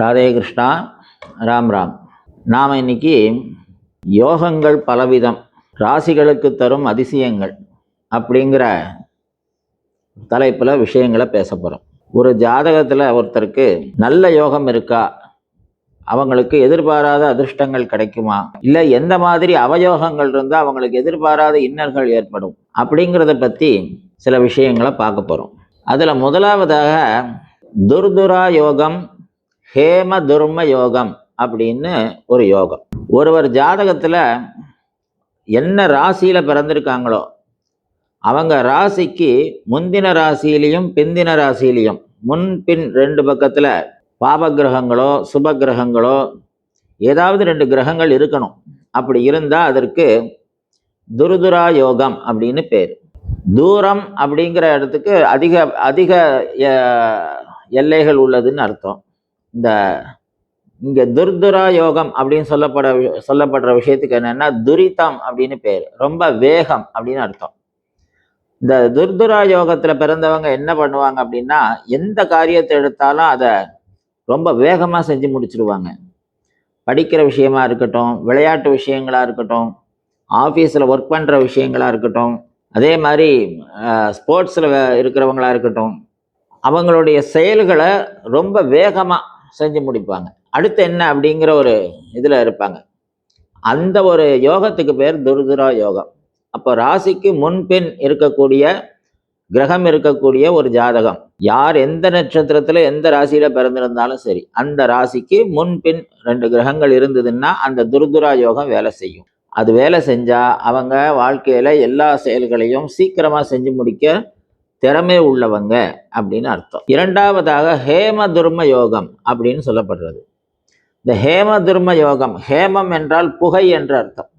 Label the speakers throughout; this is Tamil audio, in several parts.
Speaker 1: ராதே கிருஷ்ணா. ராம் ராம். நாம் இன்னைக்கு யோகங்கள் பலவிதம், ராசிகளுக்கு தரும் அதிசயங்கள் அப்படிங்கிற தலைப்பில் விஷயங்களை பேச போகிறோம். ஒரு ஜாதகத்தில் ஒருத்தருக்கு நல்ல யோகம் இருக்கா, அவங்களுக்கு எதிர்பாராத அதிர்ஷ்டங்கள் கிடைக்குமா, இல்லை எந்த மாதிரி அவயோகங்கள் இருந்தால் அவங்களுக்கு எதிர்பாராத இன்னல்கள் ஏற்படும் அப்படிங்கிறத பற்றி சில விஷயங்களை பார்க்க போகிறோம். அதில் முதலாவதாக துர்துரா யோகம், ஹேம துர்ம யோகம் அப்படின்னு ஒரு யோகம். ஒருவர் ஜாதகத்தில் என்ன ராசியில் பிறந்திருக்காங்களோ அவங்க ராசிக்கு முந்தின ராசியிலையும் பிந்தின ராசியிலையும் முன்பின் ரெண்டு பக்கத்தில் பாப கிரகங்களோ சுப கிரகங்களோ ஏதாவது ரெண்டு கிரகங்கள் இருக்கணும். அப்படி இருந்தால் அதற்கு துர்துரா யோகம் அப்படின்னு பேர். தூரம் அப்படிங்கிற இடத்துக்கு அதிக அதிக எல்லைகள் உள்ளதுன்னு அர்த்தம். இங்கே துர்துரா யோகம் அப்படின்னு சொல்லப்படுற விஷயத்துக்கு என்னன்னா துரிதம் அப்படின்னு பேர், ரொம்ப வேகம் அப்படின்னு அர்த்தம். இந்த துர்துரா யோகத்தில் பிறந்தவங்க என்ன பண்ணுவாங்க அப்படின்னா, எந்த காரியத்தை எடுத்தாலும் அதை ரொம்ப வேகமாக செஞ்சு முடிச்சிருவாங்க. படிக்கிற விஷயமா இருக்கட்டும், விளையாட்டு விஷயங்களாக இருக்கட்டும், ஆஃபீஸில் ஒர்க் பண்ணுற விஷயங்களாக இருக்கட்டும், அதே மாதிரி ஸ்போர்ட்ஸில் இருக்கிறவங்களா இருக்கட்டும், அவங்களுடைய செயல்களை ரொம்ப வேகமாக செஞ்சு முடிப்பாங்க. அடுத்து என்ன அப்படிங்கிற ஒரு இதில் இருப்பாங்க. அந்த ஒரு யோகத்துக்கு பேர் துர்துரா யோகம். அப்போ ராசிக்கு முன்பின் இருக்கக்கூடிய கிரகம் இருக்கக்கூடிய ஒரு ஜாதகம், யார் எந்த நட்சத்திரத்தில் எந்த ராசியில் பிறந்திருந்தாலும் சரி, அந்த ராசிக்கு முன்பின் ரெண்டு கிரகங்கள் இருந்ததுன்னா அந்த துர்துரா யோகம் வேலை செய்யும். அது வேலை செஞ்சால் அவங்க வாழ்க்கையில் எல்லா செயல்களையும் சீக்கிரமாக செஞ்சு முடிக்க திறமை உள்ளவங்க அப்படின்னு அர்த்தம். இரண்டாவதாக ஹேம துர்ம யோகம் அப்படின்னு சொல்லப்படுறது. இந்த ஹேம துர்ம யோகம், ஹேமம் என்றால் புகை என்று அர்த்தம்.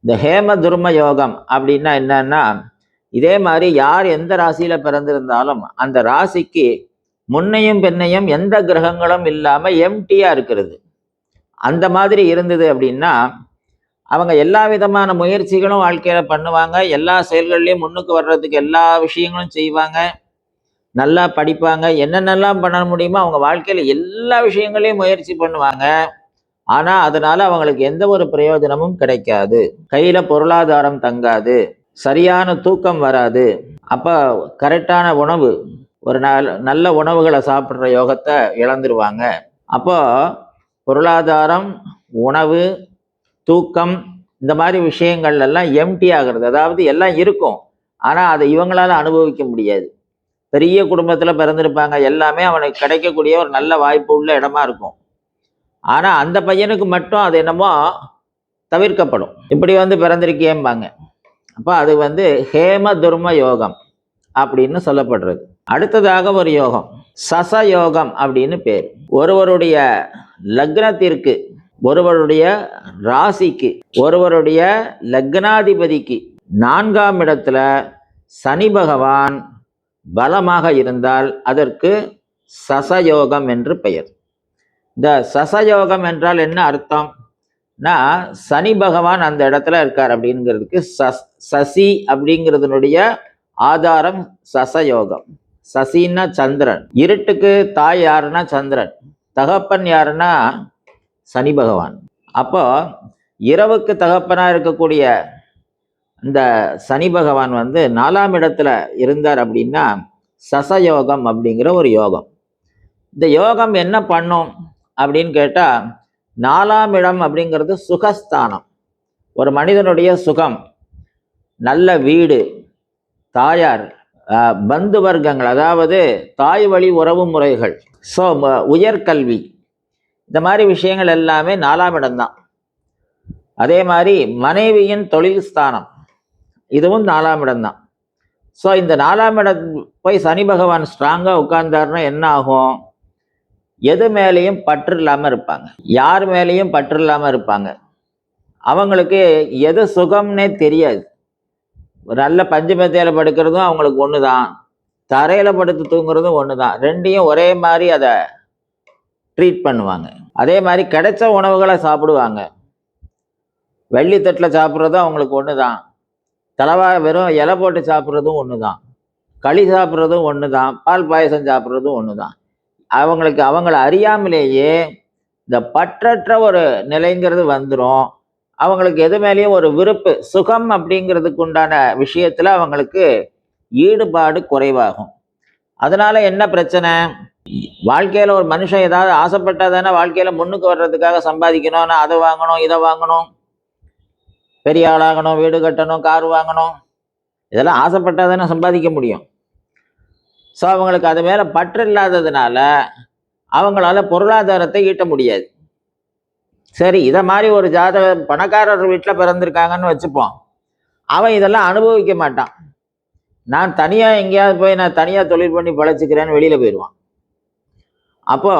Speaker 1: இந்த ஹேம துர்ம யோகம் அப்படின்னா என்னன்னா, இதே மாதிரி யார் எந்த ராசியில பிறந்திருந்தாலும் அந்த ராசிக்கு முன்னையும் பின்னையும் எந்த கிரகங்களும் இல்லாம எம்டியா இருக்கிறது. அந்த மாதிரி இருந்தது அப்படின்னா அவங்க எல்லா விதமான முயற்சிகளும் வாழ்க்கையில பண்ணுவாங்க, எல்லா செயல்கள்லையும் முன்னுக்கு வர்றதுக்கு எல்லா விஷயங்களும் செய்வாங்க, நல்லா படிப்பாங்க, என்னென்னலாம் பண்ண முடியுமோ அவங்க வாழ்க்கையில எல்லா விஷயங்களையும் முயற்சி பண்ணுவாங்க. ஆனா அதனால அவங்களுக்கு எந்த ஒரு பிரயோஜனமும் கிடைக்காது, கையில பொருளாதாரம் தங்காது, சரியான தூக்கம் வராது. அப்ப கரெக்டான உணவு, ஒரு நல்ல உணவுகளை சாப்பிட்ற யோகத்தை இழந்துருவாங்க. அப்போ பொருளாதாரம், உணவு, தூக்கம், இந்த மாதிரி விஷயங்கள் எல்லாம் எம்டி ஆகிறது. அதாவது எல்லாம் இருக்கும், ஆனால் அதை இவங்களால அனுபவிக்க முடியாது. பெரிய குடும்பத்தில் பிறந்திருப்பாங்க, எல்லாமே அவனுக்கு கிடைக்கக்கூடிய ஒரு நல்ல வாய்ப்பு உள்ள இடமா இருக்கும். ஆனால் அந்த பையனுக்கு மட்டும் அது என்னமோ தவிர்க்கப்படும். இப்படி பிறந்திருக்கேம்பாங்க. அப்போ அது ஹேம துர்ம யோகம் அப்படின்னு சொல்லப்படுறது. அடுத்ததாக ஒரு யோகம் சச யோகம் அப்படின்னு பேர். ஒருவருடைய லக்னத்திற்கு, ஒருவருடைய ராசிக்கு, ஒருவருடைய லக்னாதிபதிக்கு 4ஆம் இடத்துல சனி பகவான் பலமாக இருந்தால் அதற்கு சசயோகம் என்று பெயர். இந்த சசயோகம் என்றால் என்ன அர்த்தம்னா, சனி பகவான் அந்த இடத்துல இருக்கார் அப்படிங்கிறதுக்கு சசி அப்படிங்கிறதுனுடைய ஆதாரம் சசயோகம். சசின்னா சந்திரன், இருட்டுக்கு தாய் யாருன்னா சந்திரன், தகப்பன் யாருன்னா சனி பகவான். அப்போ இரவுக்கு தகப்பனா இருக்கக்கூடிய இந்த சனி பகவான் 4ஆம் இடத்துல இருந்தார் அப்படின்னா சசயோகம் அப்படிங்கிற ஒரு யோகம். இந்த யோகம் என்ன பண்ணும் அப்படின்னு கேட்டா, 4ஆம் இடம் அப்படிங்கிறது சுகஸ்தானம். ஒரு மனிதனுடைய சுகம், நல்ல வீடு, தாயார், பந்து வர்க்கங்கள், அதாவது தாய் வழி உறவு முறைகள், உயர்கல்வி, இந்த மாதிரி விஷயங்கள் எல்லாமே 4ஆம் இடம்தான். அதே மாதிரி மனைவியின் தொழில் ஸ்தானம், இதுவும் 4ஆம் இடம்தான். ஸோ இந்த 4ஆம் இடம் போய் சனி பகவான் ஸ்ட்ராங்காக உட்கார்ந்தாருன்னா என்ன ஆகும்? எது மேலேயும் பற்று இல்லாமல் இருப்பாங்க, யார் மேலேயும் பற்று இல்லாமல் இருப்பாங்க. அவங்களுக்கு எது சுகம்னே தெரியாது. ஒரு நல்ல பஞ்சு மெத்தையில் படுக்கிறதும் அவங்களுக்கு ஒன்று தான், தரையில் படுத்து தூங்குறதும் ஒன்று தான். ரெண்டையும் ஒரே மாதிரி அதை ட்ரீட் பண்ணுவாங்க. அதே மாதிரி கிடைச்ச உணவுகளை சாப்பிடுவாங்க. வெள்ளித்தட்டில் சாப்பிட்றதும் அவங்களுக்கு ஒன்று தான், வெறும் இலை போட்டு சாப்பிட்றதும் ஒன்று தான், களி சாப்பிட்றதும் ஒன்று தான், பால் பாயசம் சாப்பிட்றதும் ஒன்று தான். அவங்களுக்கு அவங்கள அறியாமலேயே இந்த பற்றற்ற ஒரு நிலைங்கிறது வந்துடும். அவங்களுக்கு எது மேலேயும் ஒரு விருப்பு, சுகம் அப்படிங்கிறதுக்கு உண்டான விஷயத்துல அவங்களுக்கு ஈடுபாடு குறைவாகும். அதனால என்ன பிரச்சனை? வாழ்க்கையில ஒரு மனுஷன் ஏதாவது ஆசைப்பட்டா தானே வாழ்க்கையில முன்னுக்கு வர்றதுக்காக சம்பாதிக்கணும், நான் அதை வாங்கணும், இதை வாங்கணும், பெரிய ஆளாகணும், வீடு கட்டணும், கார் வாங்கணும், இதெல்லாம் ஆசைப்பட்டா தானே சம்பாதிக்க முடியும். ஸோ அவங்களுக்கு அது மேல பற்று இல்லாததுனால அவங்களால பொருளாதாரத்தை ஈட்ட முடியாது. சரி, இதை மாதிரி ஒரு பணக்காரர் வீட்டில் பிறந்திருக்காங்கன்னு வச்சுப்போம். அவன் இதெல்லாம் அனுபவிக்க மாட்டான். நான் தனியா எங்கேயாவது போய் நான் தனியா தொழில் பண்ணி பழைச்சிக்கிறேன்னு வெளியில போயிடுவான். அப்போ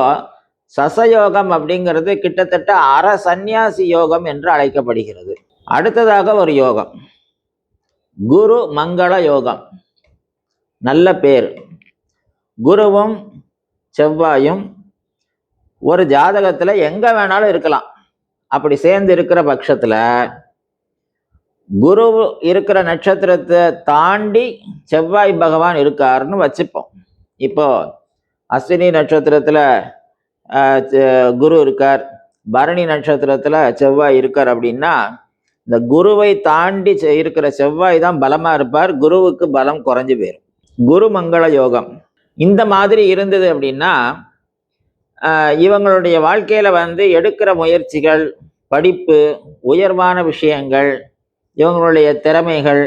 Speaker 1: சசயோகம் அப்படிங்கிறது கிட்டத்தட்ட அற சந்நியாசி யோகம் என்று அழைக்கப்படுகிறது. அடுத்ததாக ஒரு யோகம், குரு மங்கள யோகம். நல்ல பேர். குருவும் செவ்வாயும் ஒரு ஜாதகத்துல எங்க வேணாலும் இருக்கலாம். அப்படி சேர்ந்து இருக்கிற பட்சத்துல குரு இருக்கிற நட்சத்திரத்தை தாண்டி செவ்வாய் பகவான் இருக்காருன்னு வச்சுப்போம். இப்போ அஸ்வினி நட்சத்திரத்துல குரு இருக்கார், பரணி நட்சத்திரத்துல செவ்வாய் இருக்கார் அப்படின்னா இந்த குருவை தாண்டி இருக்கிற செவ்வாய் தான் பலமா இருப்பார். குருவுக்கு பலம் குறைஞ்சு போயிடும். குரு மங்கள யோகம் இந்த மாதிரி இருந்தது அப்படின்னா இவங்களுடைய வாழ்க்கையில எடுக்கிற முயற்சிகள், படிப்பு, உயர்வான விஷயங்கள், இவங்களுடைய திறமைகள்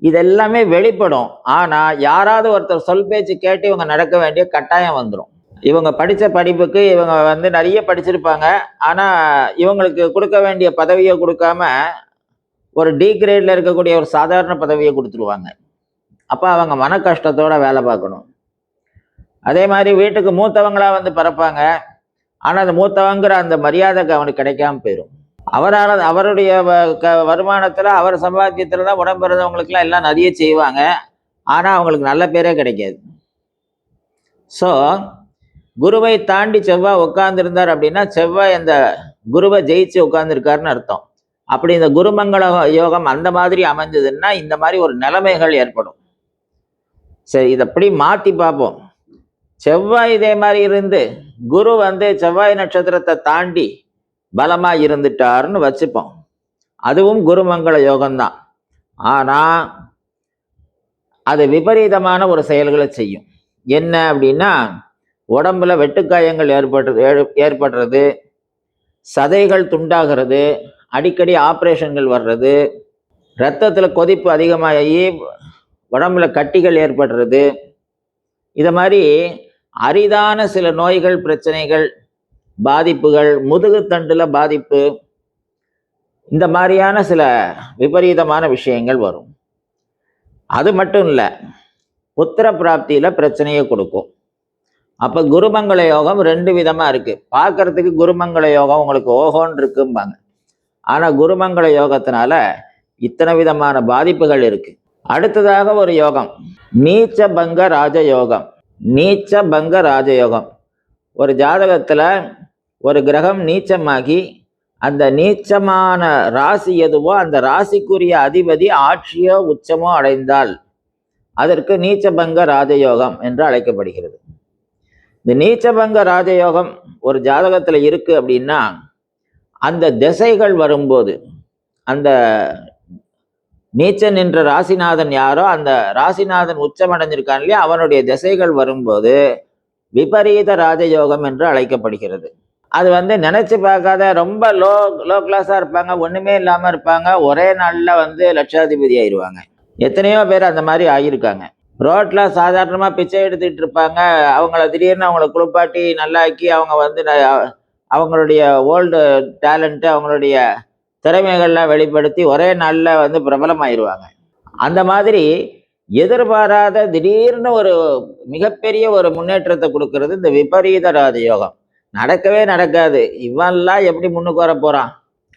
Speaker 1: இதெல்லாமே வெளிப்படும். ஆனா யாராவது ஒருத்தர் சொல் பேச்சு கேட்டு இவங்க நடக்க வேண்டிய கட்டாயம் வந்துடும். இவங்க படித்த படிப்புக்கு இவங்க நிறைய படிச்சிருப்பாங்க. ஆனா இவங்களுக்கு கொடுக்க வேண்டிய பதவியை கொடுக்காம ஒரு டி கிரேட்ல இருக்கக்கூடிய ஒரு சாதாரண பதவியை கொடுத்துருவாங்க. அப்ப அவங்க மன கஷ்டத்தோட வேலை பார்க்கணும். அதே மாதிரி வீட்டுக்கு மூத்தவங்களா பிறப்பாங்க. ஆனா அந்த மூத்தவங்கிற அந்த மரியாதை அவனுக்கு கிடைக்காம போயிடும். அவரால் அவருடைய வருமானத்துல அவர் சம்பாத்தியத்துல தான் உடம்பிறந்தவங்களுக்குலாம் எல்லாம் நிறைய செய்வாங்க. ஆனா அவங்களுக்கு நல்ல பேரே கிடைக்காது. ஸோ குருவை தாண்டி செவ்வாய் உட்கார்ந்துருந்தார் அப்படின்னா செவ்வாய் அந்த குருவை ஜெயிச்சு உட்கார்ந்துருக்காருன்னு அர்த்தம். அப்படி இந்த குருமங்கள யோகம் அந்த மாதிரி அமைஞ்சதுன்னா இந்த மாதிரி ஒரு நிலைமைகள் ஏற்படும். சரி, இதை அப்படி மாத்தி பார்ப்போம். செவ்வாய் இதே மாதிரி இருந்து குரு செவ்வாய் நட்சத்திரத்தை தாண்டி பலமா இருந்துட்டாருன்னு வச்சுப்போம். அதுவும் குருமங்கள யோகம்தான். ஆனா அது விபரீதமான ஒரு செயல்களை செய்யும். என்ன அப்படின்னா உடம்புல வெட்டுக்காயங்கள் ஏற்படுறது, சதைகள் துண்டாகிறது, அடிக்கடி ஆப்ரேஷன்கள் வர்றது, இரத்தத்துல கொதிப்பு அதிகமாகி உடம்புல கட்டிகள் ஏற்படுறது, இதை மாதிரி அரிதான சில நோய்கள், பிரச்சனைகள், பாதிப்புகள், முதுகுத்தண்டுல பாதிப்பு, இந்த மாதிரியான சில விபரீதமான விஷயங்கள் வரும். அது மட்டும் இல்லை, புத்திர பிராப்தியில பிரச்சனையை கொடுக்கும். அப்ப குருமங்கள யோகம் ரெண்டு விதமா இருக்கு. பார்க்கறதுக்கு குருமங்கள யோகம் உங்களுக்கு ஓஹோன்னு இருக்கும்பாங்க. ஆனா குருமங்கள யோகத்தினால இத்தனை விதமான பாதிப்புகள் இருக்கு. அடுத்ததாக ஒரு யோகம், நீச்ச பங்க ராஜயோகம். நீச்ச பங்க ராஜயோகம். ஒரு ஜாதகத்துல ஒரு கிரகம் நீச்சமாகி அந்த நீச்சமான ராசி எதுவோ அந்த ராசிக்குரிய அதிபதி ஆட்சியோ உச்சமோ அடைந்தால் அதற்கு நீச்சபங்க ராஜயோகம் என்று அழைக்கப்படுகிறது. இந்த நீச்சபங்க ராஜயோகம் ஒரு ஜாதகத்துல இருக்கு அப்படின்னா அந்த திசைகள் வரும்போது, அந்த நீச்சன் என்ற ராசிநாதன் யாரோ அந்த ராசிநாதன் உச்சம் அடைஞ்சிருக்கான் இல்லையா, அவனுடைய திசைகள் வரும்போது விபரீத ராஜயோகம் என்று அழைக்கப்படுகிறது. அது நினைச்சு பார்க்காத ரொம்ப லோ கிளாஸா இருப்பாங்க, ஒண்ணுமே இல்லாம இருப்பாங்க, ஒரே நாள்ல லட்சாதிபதி ஆயிடுவாங்க. எத்தனையோ பேர் அந்த மாதிரி ஆகியிருக்காங்க. ரோட்ல சாதாரணமா பிச்சை எடுத்துட்டு இருப்பாங்க, அவங்கள திடீர்னு அவங்கள குளிப்பாட்டி நல்லாக்கி அவங்க அவங்களுடைய ஓல்டு டேலண்ட்டு, அவங்களுடைய திறமைகள்லாம் வெளிப்படுத்தி ஒரே நாளில் பிரபலமாயிருவாங்க. அந்த மாதிரி எதிர்பாராத திடீர்னு ஒரு மிகப்பெரிய ஒரு முன்னேற்றத்தை கொடுக்கறது இந்த விபரீத ராஜயோகம். நடக்கவே நடக்காது, இவன்லாம் எப்படி முன்னுக்கு வர போறான்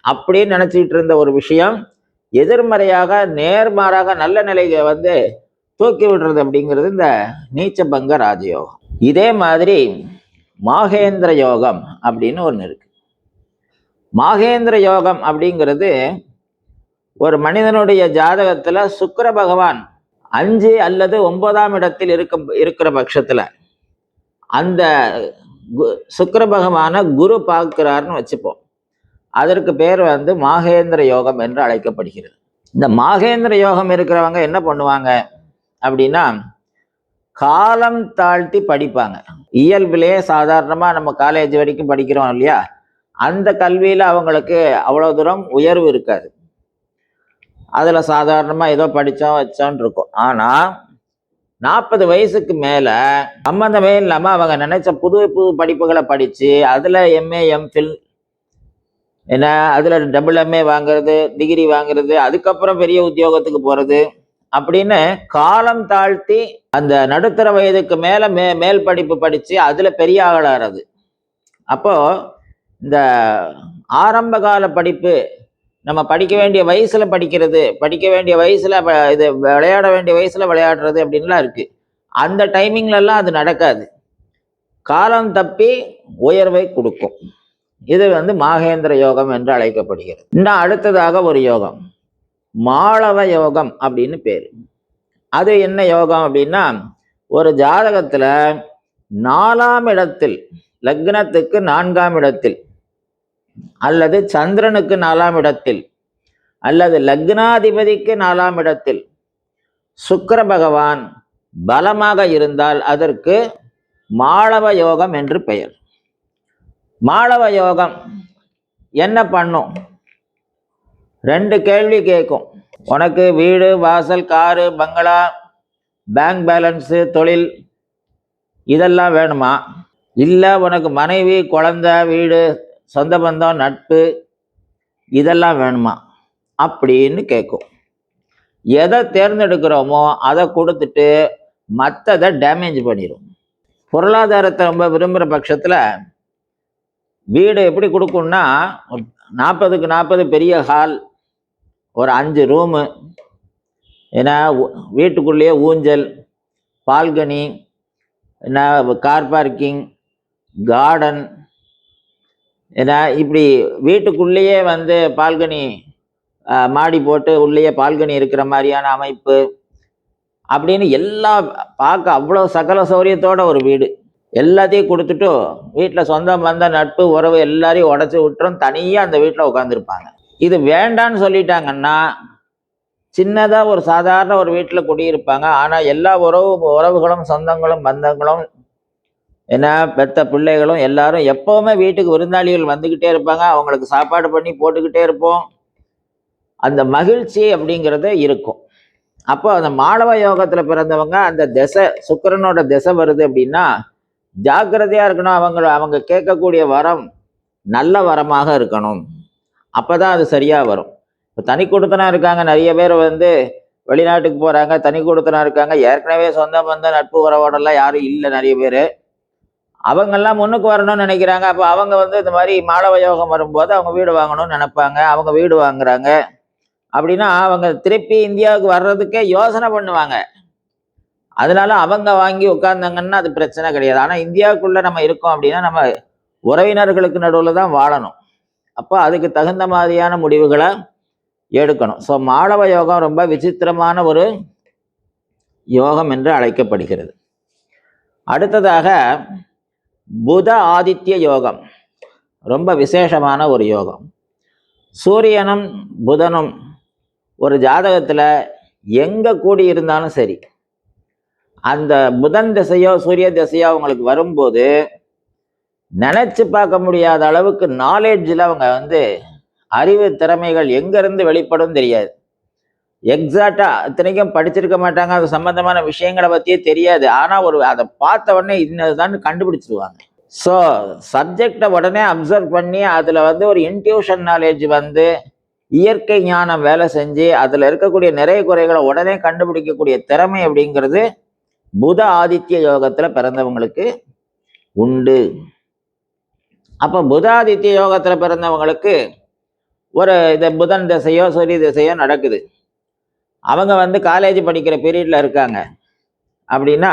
Speaker 1: அப்படின்னு நினைச்சிட்டு இருந்த ஒரு விஷயம் எதிர்மறையாக நேர்மாறாக நல்ல நிலையை தூக்கி விடுறது அப்படிங்கிறது இந்த நீச்சபங்க ராஜயோகம். இதே மாதிரி மாகேந்திர யோகம் அப்படின்னு ஒன்று இருக்கு. மாகேந்திர யோகம் அப்படிங்கிறது ஒரு மனிதனுடைய ஜாதகத்துல சுக்கிர பகவான் 5 அல்லது 9ஆம் இடத்தில் இருக்கிற பட்சத்துல அந்த சுக்கிர பகவான குரு பார்க்கிறார்னு வச்சுப்போம். அதற்கு பேர் வந்து மாகேந்திர யோகம் என்று அழைக்கப்படுகிறது. இந்த மாகேந்திர யோகம் இருக்கிறவங்க என்ன பண்ணுவாங்க அப்படின்னா, காலம் தாழ்த்தி படிப்பாங்க. இயல்பிலேயே சாதாரணமா நம்ம காலேஜ் வரைக்கும் படிக்கிறோம் இல்லையா, அந்த கல்வியில அவங்களுக்கு அவ்வளவு தூரம் உயர்வு இருக்காது. அதுல சாதாரணமா ஏதோ படிச்சோம் வச்சோன்னு இருக்கும். ஆனா 40 வயசுக்கு மேல சம்பந்தமே இல்லாம அவங்க நினைச்ச புது புது படிப்புகளை படிச்சு அதுல எம்ஏ எம்ஃபில் ஏன்னா அதுல டபுள் எம்ஏ வாங்குறது, டிகிரி வாங்குறது, அதுக்கப்புறம் பெரிய உத்தியோகத்துக்கு போறது அப்படின்னு காலம் தாழ்த்தி அந்த நடுத்தர வயதுக்கு மேல மேல் படிப்பு படிச்சு அதுல பெரிய ஆளாகிறது. அப்போ இந்த ஆரம்ப கால படிப்பு நம்ம படிக்க வேண்டிய வயசுல படிக்கிறது, படிக்க வேண்டிய வயசுல இது விளையாட வேண்டிய வயசுல விளையாடுறது அப்படின்லாம் இருக்கு. அந்த டைமிங்ல எல்லாம் அது நடக்காது. காலம் தப்பி உயர்வை கொடுக்கும். இது வந்து மாகேந்திர யோகம் என்று அழைக்கப்படுகிறது. இன்னும் அடுத்ததாக ஒரு யோகம் மாளவ யோகம் அப்படின்னு பேரு. அது என்ன யோகம் அப்படின்னா, ஒரு ஜாதகத்துல 4ஆம் இடத்தில், லக்னத்துக்கு 4ஆம் இடத்தில் அல்லது சந்திரனுக்கு 4ஆம் இடத்தில் அல்லது லக்னாதிபதிக்கு 4ஆம் இடத்தில் சுக்கிர பகவான் பலமாக இருந்தால் அதற்கு மாளவ யோகம் என்று பெயர். மாளவ யோகம் என்ன பண்ணும்? 2 கேள்வி கேட்கும். உனக்கு வீடு, வாசல், காரு, பங்களா, பேங்க் பேலன்ஸு, தொழில் இதெல்லாம் வேணுமா? இல்லை உனக்கு மனைவி, குழந்தை, வீடு, சொந்த பந்தம், நட்பு இதெல்லாம் வேணுமா அப்படின்னு கேட்கும். எதை தேர்ந்தெடுக்கிறோமோ அதை கொடுத்துட்டு மற்றதை டேமேஜ் பண்ணிடும். பொருளாதாரத்தை ரொம்ப விரும்புகிற பட்சத்தில் வீடு எப்படி கொடுக்கும்னா, 40க்கு 40 பெரிய ஹால், ஒரு 5 ரூமு, ஏன்னா வீட்டுக்குள்ளேயே ஊஞ்சல், பால்கனி, என்ன கார் பார்க்கிங், கார்டன், ஏன்னா இப்படி வீட்டுக்குள்ளேயே வந்து பால்கனி மாடி போட்டு உள்ளேயே பால்கனி இருக்கிற மாதிரியான அமைப்பு அப்படின்னு எல்லாம் பார்க்க அவ்வளோ சகல சௌரியத்தோட ஒரு வீடு எல்லாத்தையும் கொடுத்துட்டு வீட்டில் சொந்தம் வந்த நட்பு உறவு எல்லாரையும் உடச்சி விட்டுரும், தனியாக அந்த வீட்டில் உட்காந்துருப்பாங்க. இது வேண்டான்னு சொல்லிட்டாங்கன்னா சின்னதாக ஒரு சாதாரண ஒரு வீட்டில் குடியிருப்பாங்க. ஆனால் எல்லா உறவுகளும் சொந்தங்களும் பந்தங்களும் ஏன்னா பெத்த பிள்ளைகளும் எல்லாரும் எப்போவுமே வீட்டுக்கு விருந்தாளிகள் வந்துக்கிட்டே இருப்பாங்க. அவங்களுக்கு சாப்பாடு பண்ணி போட்டுக்கிட்டே இருப்போம். அந்த மகிழ்ச்சி அப்படிங்கிறது இருக்கும். அப்போ அந்த மாளவ யோகத்தில் பிறந்தவங்க அந்த திசை, சுக்கிரனோட திசை வருது அப்படின்னா ஜாக்கிரதையாக இருக்கணும். அவங்க கேட்கக்கூடிய வரம் நல்ல வரமாக இருக்கணும். அப்போ தான் அது சரியாக வரும். இப்போ தனி கொடுத்தனா இருக்காங்க, நிறைய பேர் வந்து வெளிநாட்டுக்கு போகிறாங்க, தனி கொடுத்தனா இருக்காங்க, ஏற்கனவே சொந்த பந்த நட்பு உறவோடெல்லாம் யாரும் இல்லை. நிறைய பேர் அவங்கெல்லாம் முன்னுக்கு வரணும்னு நினைக்கிறாங்க. அப்போ அவங்க வந்து இந்த மாதிரி மாளவ யோகம் வரும்போது அவங்க வீடு வாங்கணும்னு நினைப்பாங்க. அவங்க வீடு வாங்குறாங்க அப்படின்னா அவங்க திருப்பி இந்தியாவுக்கு வர்றதுக்கே யோசனை பண்ணுவாங்க. அதனால அவங்க வாங்கி உட்கார்ந்தாங்கன்னா அது பிரச்சனை கிடையாது. ஆனால் இந்தியாவுக்குள்ள நம்ம இருக்கோம் அப்படின்னா நம்ம உறவினர்களுக்கு நடுவில் தான் வாழணும். அப்போ அதுக்கு தகுந்த மாதிரியான முடிவுகளை எடுக்கணும். ஸோ மாளவ யோகம் ரொம்ப விசித்திரமான ஒரு யோகம் என்று அழைக்கப்படுகிறது. அடுத்ததாக புத ஆதித்ய யோகம் ரொம்ப விசேஷமான ஒரு யோகம். சூரியனும் புதனும் ஒரு ஜாதகத்தில் எங்கே கூடி இருந்தாலும் சரி, அந்த புதன் திசையோ சூரிய திசையோ அவங்களுக்கு வரும்போது நினைச்சு பார்க்க முடியாத அளவுக்கு நாலேஜில் அவங்க வந்து அறிவு திறமைகள் எங்கேருந்து வெளிப்படும் தெரியாது. எக்ஸாக்டாக இத்தனைக்கும் படிச்சிருக்க மாட்டாங்க, அது சம்பந்தமான விஷயங்களை பற்றியே தெரியாது. ஆனால் அதை பார்த்த உடனே இன்னதுதான் கண்டுபிடிச்சிருவாங்க. ஸோ சப்ஜெக்டை உடனே அப்சர்வ் பண்ணி அதில் வந்து ஒரு இன்ட்யூஷன் நாலேஜ் வந்து இயற்கை ஞானம் வேலை செஞ்சு அதில் இருக்கக்கூடிய நிறைய குறைகளை உடனே கண்டுபிடிக்கக்கூடிய திறமை அப்படிங்கிறது புத ஆதித்ய யோகத்தில் பிறந்தவங்களுக்கு உண்டு. அப்போ புத ஆதித்ய யோகத்தில் பிறந்தவங்களுக்கு ஒரு இந்த புதன் திசையோ சூரிய திசையோ நடக்குது. அவங்க வந்து காலேஜ் படிக்கிற பீரியடில் இருக்காங்க அப்படின்னா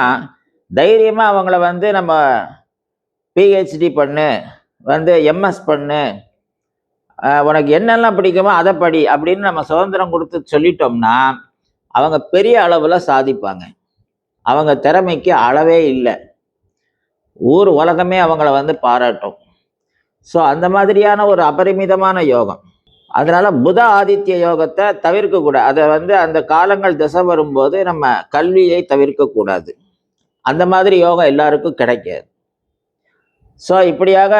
Speaker 1: தைரியமாக அவங்கள வந்து நம்ம பிஹெச்டி பண்ணு, வந்து எம்எஸ் பண்ணு, உனக்கு என்னெல்லாம் பிடிக்குமோ அதை படி அப்படின்னு நம்ம சுதந்திரம் கொடுத்து சொல்லிட்டோம்னா அவங்க பெரிய அளவில் சாதிப்பாங்க. அவங்க திறமைக்கு அளவே இல்லை. ஊர் உலகமே அவங்கள வந்து பாராட்டும். ஸோ அந்த மாதிரியான ஒரு அபரிமிதமான யோகம். அதனால புத ஆதித்ய யோகத்தை தவிர்க்கக்கூடாது. அதை வந்து அந்த காலங்கள் திசை வரும்போது நம்ம கல்வியை தவிர்க்கக்கூடாது. அந்த மாதிரி யோகம் எல்லாருக்கும் கிடைக்காது. ஸோ இப்படியாக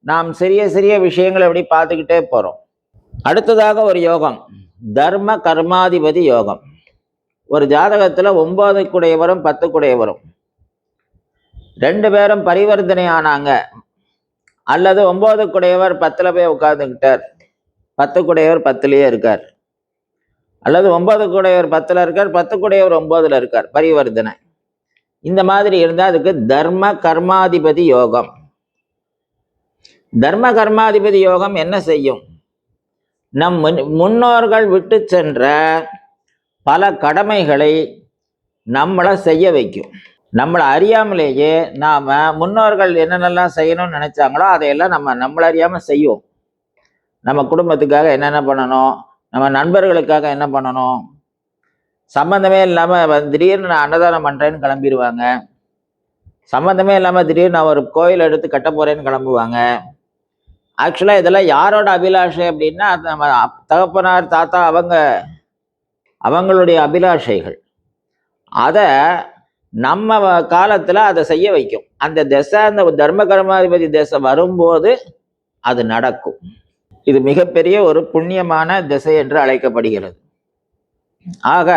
Speaker 1: நாம் சிறிய சிறிய விஷயங்களை எப்படி பார்த்துக்கிட்டே போகிறோம். அடுத்ததாக ஒரு யோகம், தர்ம கர்மாதிபதி யோகம். ஒரு ஜாதகத்தில் 9 குடையவரும் 10 குடையவரும் 2 பேரும் பரிவர்த்தனை ஆனாங்க, அல்லது 9 குடையவர் 10ல் போய் உட்கார்ந்துக்கிட்டார், 10 குடையவர் 10லேயே இருக்கார், அல்லது 9 குடையவர் 10ல் இருக்கார், 10 குடையவர் 9ல் இருக்கார், பரிவர்த்தனை. இந்த மாதிரி இருந்தால் அதுக்கு தர்ம கர்மாதிபதி யோகம். தர்ம கர்மாதிபதி யோகம் என்ன செய்யும்? நம் முன்னோர்கள் விட்டு சென்ற பல கடமைகளை நம்மளை செய்ய வைக்கும். நம்மளை அறியாமலேயே நாம் முன்னோர்கள் என்னென்னலாம் செய்யணும்னு நினச்சாங்களோ அதையெல்லாம் நம்மளை அறியாமல் செய்வோம். நம்ம குடும்பத்துக்காக என்னென்ன பண்ணணும், நம்ம நண்பர்களுக்காக என்ன பண்ணணும், சம்மந்தமே இல்லாமல் திடீர்னு நான் அன்னதானம் பண்ணுறேன்னு கிளம்பிடுவாங்க. சம்மந்தமே இல்லாமல் திடீர்னு நான் ஒரு கோயில் எடுத்து கட்ட போகிறேன்னு கிளம்புவாங்க. ஆக்சுவலாக இதெல்லாம் யாரோட அபிலாஷை அப்படின்னா, நம்ம தகப்பனார் தாத்தா அவங்களுடைய அபிலாஷைகள். அதை நம்ம காலத்தில் அதை செய்ய வைக்கும். அந்த திசை, அந்த தர்ம கர்மாதிபதி திசை வரும்போது அது நடக்கும். இது மிகப்பெரிய ஒரு புண்ணியமான திசை என்று அழைக்கப்படுகிறது. ஆக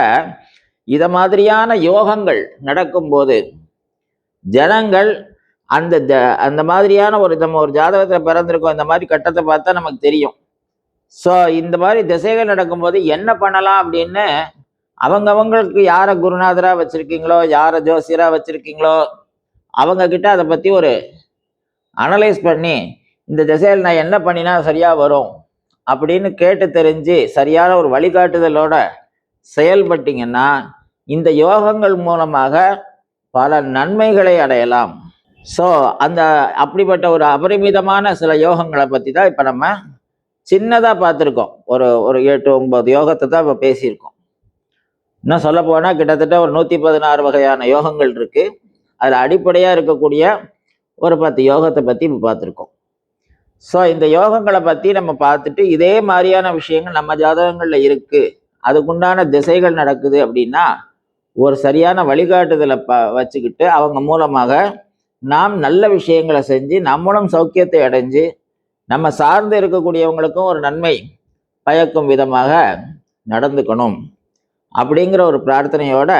Speaker 1: இத மாதிரியான யோகங்கள் நடக்கும்போது ஜனங்கள் அந்த மாதிரியான நம்ம ஒரு ஜாதகத்தில் பிறந்திருக்கோம், இந்த மாதிரி கட்டத்தை பார்த்தா நமக்கு தெரியும். ஸோ இந்த மாதிரி திசைகள் நடக்கும்போது என்ன பண்ணலாம் அப்படின்னு அவங்களுக்கு யாரை குருநாதராக வச்சுருக்கீங்களோ, யாரை ஜோசியராக வச்சுருக்கீங்களோ, அவங்கக்கிட்ட அதை பற்றி ஒரு அனலைஸ் பண்ணி இந்த திசையில் நான் என்ன பண்ணினா சரியாக வரும் அப்படின்னு கேட்டு தெரிஞ்சு சரியான ஒரு வழிகாட்டுதலோட செயல்பட்டீங்கன்னா இந்த யோகங்கள் மூலமாக பல நன்மைகளை அடையலாம். ஸோ அப்படிப்பட்ட ஒரு அபரிமிதமான சில யோகங்களை பற்றி தான் இப்போ நம்ம சின்னதாக பார்த்துருக்கோம். ஒரு 8-9 யோகத்தை தான் இப்போ பேசியிருக்கோம். இன்னும் சொல்ல போனால் கிட்டத்தட்ட ஒரு 116 வகையான யோகங்கள் இருக்குது. அதில் அடிப்படையாக இருக்கக்கூடிய ஒரு 10 யோகத்தை பற்றி இப்போ பார்த்துருக்கோம். ஸோ இந்த யோகங்களை பற்றி நம்ம பார்த்துட்டு இதே மாதிரியான விஷயங்கள் நம்ம ஜாதகங்களில் இருக்குது, அதுக்குண்டான திசைகள் நடக்குது அப்படின்னா ஒரு சரியான வழிகாட்டுதலை வச்சுக்கிட்டு அவங்க மூலமாக நாம் நல்ல விஷயங்களை செஞ்சு நம்மளும் சௌக்கியத்தை அடைஞ்சு நம்ம சார்ந்து இருக்கக்கூடியவங்களுக்கும் ஒரு நன்மை பயக்கும் விதமாக நடந்துக்கணும் அப்படிங்கிற ஒரு பிரார்த்தனையோட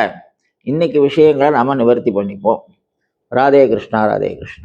Speaker 1: இன்னைக்கு விஷயங்களை நம்ம நிவர்த்தி பண்ணிப்போம். ராதே கிருஷ்ணா, ராதே கிருஷ்ணா.